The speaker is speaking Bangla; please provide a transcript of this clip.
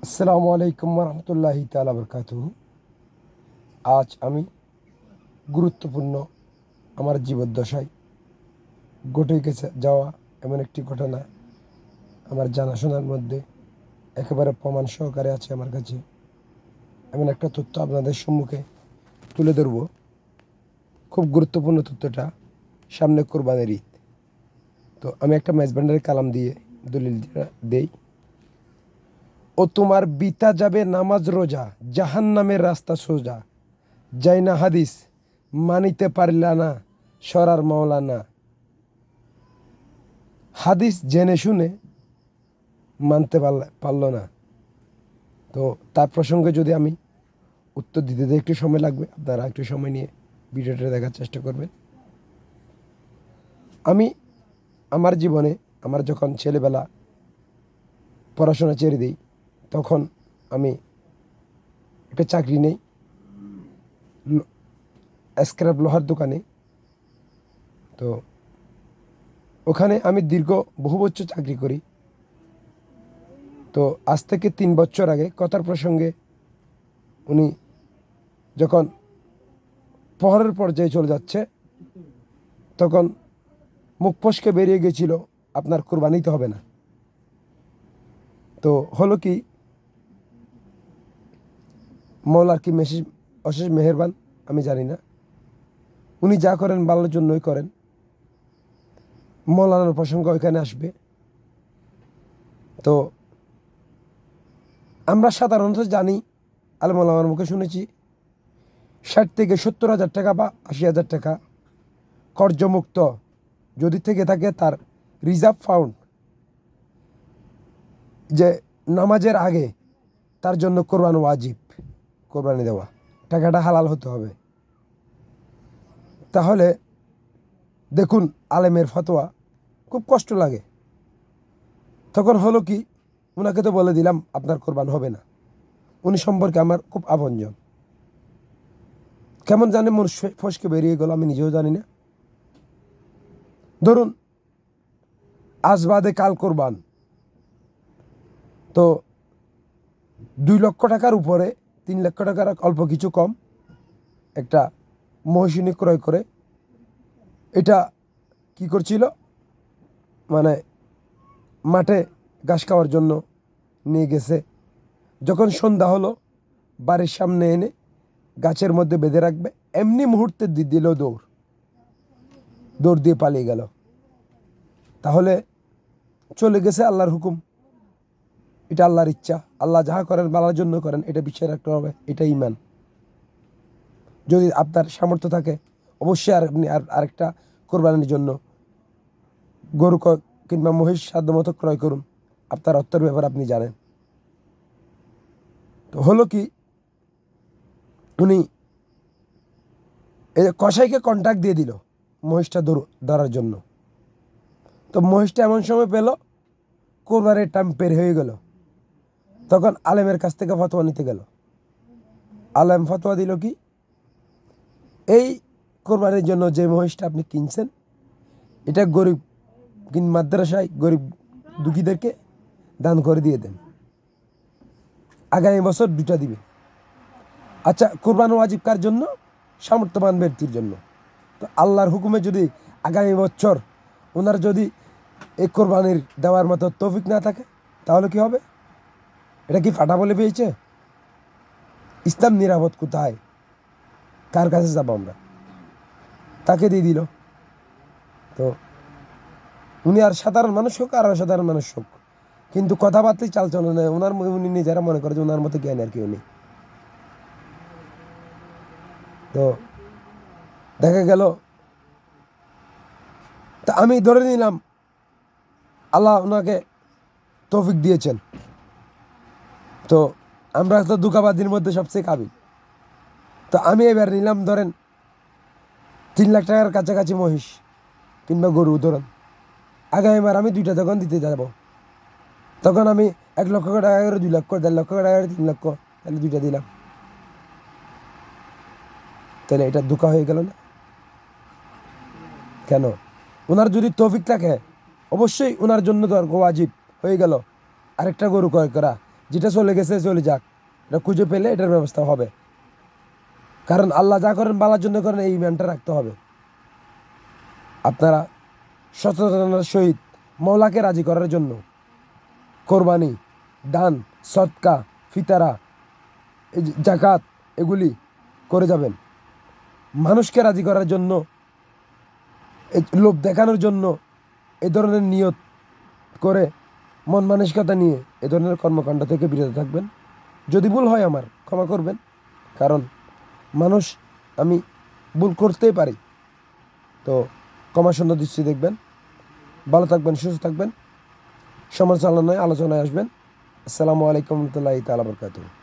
আসসালামু আলাইকুম রহমতুল্লাহি তাআলা বারাকাতুহু। আজ আমি গুরুত্বপূর্ণ আমার জীবদ্দশায় ঘটে গেছে যাওয়া এমন একটি ঘটনা আমার জানাশোনার মধ্যে একেবারে প্রমাণ সহকারে আছে আমার কাছে। এমন একটা তথ্য আপনাদের সম্মুখে তুলে ধরব। খুব গুরুত্বপূর্ণ তথ্যটা, সামনে কোরবানির ঈদ। তো আমি একটা মেজবান্ডারের কালাম দিয়ে দলিল দেই। ও তোমার বিতা যাবে নামাজ রোজা, জাহান্নামের রাস্তা সোজা, যাই না হাদিস মানিতে পারলা না, সরার মাওলানা। হাদিস জেনে শুনে মানতে পারল না। তো তার প্রসঙ্গে যদি আমি উত্তর দিতে একটু সময় লাগবে, আপনারা একটু সময় নিয়ে ভিডিওটা দেখার চেষ্টা করবেন। আমি আমার জীবনে আমার যখন ছেলেবেলা পড়াশোনা ছেড়ে দিই, তখন আমি একটা চাকরি নেই স্ক্র্যাপ লোহার দোকানে। তো ওখানে আমি দীর্ঘ বহু বছর চাকরি করি। তো আজ থেকে 3 বছর আগে কথার প্রসঙ্গে উনি যখন প্রহরের পর্যায়ে চলে যাচ্ছে, তখন মুখ ফসকে বেরিয়ে গেছিল, আপনার কোরবানিতে হবে না। তো হলো কি, মৌলার কি অশেষ মেহেরবান আমি জানি না, উনি যা করেন ভালোর জন্যই করেন। মৌলানার প্রসঙ্গ ওইখানে আসবে। তো আমরা সাধারণত জানি, আলেমুলামার মুখে শুনেছি 60 থেকে 70 হাজার টাকা বা 80 হাজার টাকা কর্জমুক্ত যদি থেকে থাকে, তার রিজার্ভ ফান্ড, যে নামাজের আগে তার জন্য কোরবানি ওয়াজিব, কোরবানি দেওয়া টাকাটা হালাল হতে হবে। তাহলে দেখুন, আলেমের ফতোয়া খুব কষ্ট লাগে। তখন হলো কি, ওনাকে তো বলে দিলাম আপনার কোরবান হবে না। উনি সম্পর্কে আমার খুব আপনজন। কেমন জানে মন ফসকে বেরিয়ে গেল, আমি নিজেও জানি না। ধরুন আজ বাদে কাল কোরবান, তো 2 লক্ষ টাকার উপরে, 3 লক্ষ টাকার অল্প কিছু কম একটা মহিষিনী ক্রয় করে, এটা কি করছিল, মানে মাঠে ঘাস খাওয়ার জন্য নিয়ে গেছে। যখন সন্ধ্যা হলো, বাড়ির সামনে এনে গাছের মধ্যে বেঁধে রাখবে, এমনি মুহূর্তে দিল দৌড় দিয়ে পালিয়ে গেল। তাহলে চলে গেছে আল্লাহর হুকুম, এটা আল্লাহর ইচ্ছা। আল্লাহ যাহা করেন ভালোর জন্য করেন, এটা বিশ্বাস রাখতে হবে, এটা ঈমান। যদি আপনার সামর্থ্য থাকে, অবশ্যই আপনি আরেকটা কোরবানির জন্য গরু কিংবা মহিষ সাধ্যমতো ক্রয় করুন। আপনার অর্থের ব্যাপার আপনি জানেন। তো হলো কি, উনি এই কসাইকে কন্ট্যাক্ট দিয়ে দিল মহিষটা ধরার জন্য। তো মহিষটা এমন সময় পেল, কোরবানির টাইম পের হয়ে গেল। তখন আলেমের কাছ থেকে ফতোয়া নিতে গেল। আলেম ফতোয়া দিল কি, এই কোরবানির জন্য যে মহিষটা আপনি কিনছেন, এটা গরিব মাদ্রাসায় গরিব দুঃখীদেরকে দান করে দিয়ে দেন, আগামী বছর 2টা দিবে। আচ্ছা, কোরবান ওয়াজিব কার জন্য? সামর্থ্যবান ব্যক্তির জন্য। তো আল্লাহর হুকুমে যদি আগামী বছর ওনার যদি এই কোরবানির দেওয়ার মতো তৌফিক না থাকে, তাহলে কি হবে? এটা কি ফাটা বলে পেয়েছে? ইসলাম নিরাপদ কোথায়? কার কাছে যাবো আমরা? তাকে দিয়ে দিল। তো উনি আর সাধারণ মানুষ হোক আর অসাধারণ মানুষ হোক, কিন্তু কথাবার্তাই চালচলন নেই ওনার, উনি নিজেরা মনে করে যে ওনার মতো জ্ঞান আর কেউ নেই। তো দেখা গেল, তা আমি ধরে নিলাম আল্লাহ ওনাকে তৌফিক দিয়েছেন। তো আমরা তো দুঃখাবাদীর মধ্যে সবচেয়ে কাবিল। তো আমি এবার নিলাম ধরেন 3 লাখ টাকার কাছাকাছি মহিষ কিংবা গরু, ধরেন আগামীবার আমি 2টা দোকান দিতে যাব। তখন আমি 1 লক্ষ টাকা করে, 2 লক্ষ, 1.5 লক্ষ টাকা করে, 3 লক্ষ, তাহলে 2টা দিলাম। তাহলে এটা ধোঁকা হয়ে গেল না? কেন? ওনার যদি তৌফিক থাকে, অবশ্যই ওনার জন্য তো ওয়াজিব হয়ে গেল আরেকটা গরু ক্রয় করা, যেটা চলে গেছে চলে যাক, এটা খুঁজে পেলে এটার ব্যবস্থা হবে। কারণ আল্লাহ যা করেন বালার জন্য করেন, এই ইমানটা রাখতে হবে। আপনারা সচেতনতার সহিত মওলাকে রাজি করার জন্য কোরবানি, দান, সদকা, ফিতারা, এই যে জাকাত, এগুলি করে যাবেন। মানুষকে রাজি করার জন্য, এই লোভ দেখানোর জন্য এ ধরনের নিয়ত করে মন মানসিকতা নিয়ে এ ধরনের কর্মকাণ্ড থেকে বিরত থাকবেন। যদি ভুল হয় আমার ক্ষমা করবেন, কারণ মানুষ, আমি ভুল করতেই পারি। তো ক্ষমা সুন্দর দৃষ্টি দেখবেন। ভালো থাকবেন, সুস্থ থাকবেন। সমালোচনায় আলোচনায় আসবেন। আসসালামু আলাইকুম রহমতুল্লাহি তাআলা বারাকাতুহু।